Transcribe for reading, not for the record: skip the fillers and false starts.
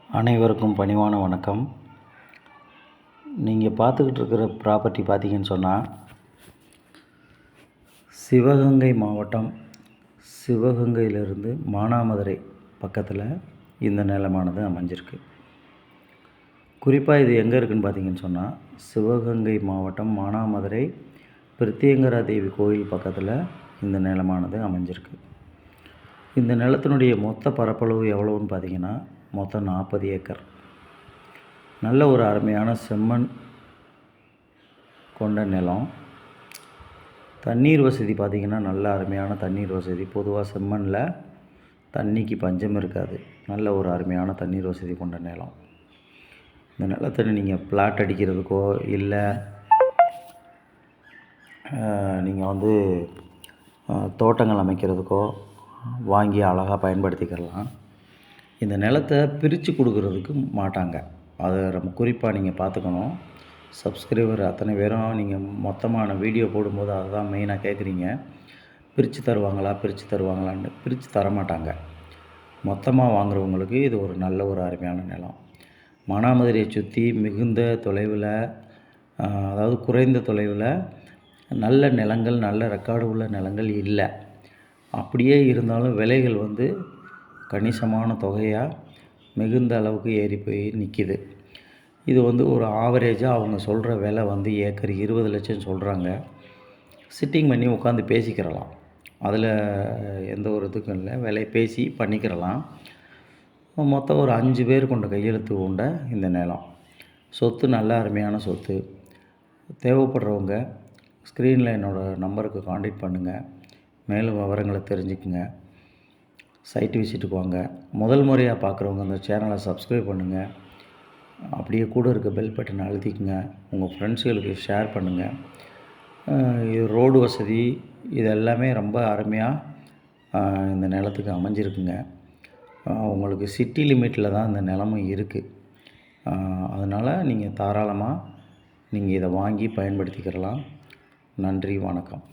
அனைவருக்கும் பணிவான வணக்கம். நீங்கள் பார்த்துக்கிட்டு இருக்கிற ப்ராப்பர்ட்டி பார்த்தீங்கன்னு சொன்னால், சிவகங்கை மாவட்டம், சிவகங்கையிலிருந்து மானாமதுரை பக்கத்தில் இந்த நிலமானது அமைஞ்சிருக்கு. குறிப்பாக இது எங்கே இருக்குதுன்னு பார்த்தீங்கன்னு சொன்னால், சிவகங்கை மாவட்டம் மானாமதுரை பிரித்தியங்கரா தேவி கோயில் பக்கத்தில் இந்த நிலமானது அமைஞ்சிருக்கு. இந்த நிலத்தினுடைய மொத்த பரப்பளவு எவ்வளோன்னு பார்த்தீங்கன்னா, மொத்தம் 40 ஏக்கர். நல்ல ஒரு அருமையான செம்மண் கொண்ட நிலம். தண்ணீர் வசதி பார்த்திங்கன்னா நல்ல அருமையான தண்ணீர் வசதி. பொதுவாக செம்மண்ணில் தண்ணிக்கு பஞ்சம் இருக்காது. நல்ல ஒரு அருமையான தண்ணீர் வசதி கொண்ட நிலம். இந்த நிலத்தில் நீங்கள் பிளாட் அடிக்கிறதுக்கோ இல்லை நீங்கள் தோட்டங்கள் அமைக்கிறதுக்கோ வாங்கி அழகாக பயன்படுத்திக்கலாம். இந்த நிலத்தை பிரித்து கொடுக்குறதுக்கு மாட்டாங்க. அதை ரொம்ப குறிப்பாக நீங்கள் பார்த்துக்கணும். சப்ஸ்கிரைபர் அத்தனை பேரும் நீங்கள் மொத்தமான வீடியோ போடும்போது அதை தான் மெயினாக கேட்குறீங்க. பிரித்து தருவாங்களான்னு. பிரித்து தரமாட்டாங்க. மொத்தமாக வாங்குறவங்களுக்கு இது ஒரு நல்ல ஒரு அருமையான நிலம். மானாமதுரையை சுற்றி மிகுந்த தொலைவில், அதாவது குறைந்த தொலைவில் நல்ல நிலங்கள், நல்ல ரெக்கார்டு உள்ள நிலங்கள் இல்லை. அப்படியே இருந்தாலும் விலைகள் கணிசமான தொகையாக மிகுந்த அளவுக்கு ஏறி போய் நிற்கிது. இது ஒரு ஆவரேஜாக அவங்க சொல்கிற விலை ஏக்கர் 20 லட்சம் சொல்கிறாங்க. சிட்டிங் பண்ணி உட்காந்து பேசிக்கிறலாம். அதில் எந்த ஒரு இதுக்கும் இல்லை. விலை பேசி பண்ணிக்கிறலாம். மொத்தம் ஒரு 5 பேர் கொண்ட கையெழுத்து கொண்ட இந்த நிலம். சொத்து நல்ல அருமையான சொத்து. தேவைப்படுறவங்க ஸ்க்ரீனில் என்னோடய நம்பருக்கு காண்டாக்ட் பண்ணுங்கள். மேலும் விவரங்களை தெரிஞ்சுக்குங்க. சைட்டு விசிட்டுக்கு வாங்க. முதல் முறையாக பார்க்குறவங்க அந்த சேனலை சப்ஸ்கிரைப் பண்ணுங்கள். அப்படியே கூட இருக்க பெல் பட்டனை அழுத்திக்குங்க. உங்கள் ஃப்ரெண்ட்ஸுகளுக்கு ஷேர் பண்ணுங்கள். இது ரோடு வசதி இது எல்லாமே ரொம்ப அருமையாக இந்த நிலத்துக்கு அமைஞ்சிருக்குங்க. உங்களுக்கு சிட்டி லிமிட்டில் தான் இந்த நிலமும் இருக்குது. அதனால் நீங்கள் தாராளமாக இதை வாங்கி பயன்படுத்திக்கிறலாம். நன்றி, வணக்கம்.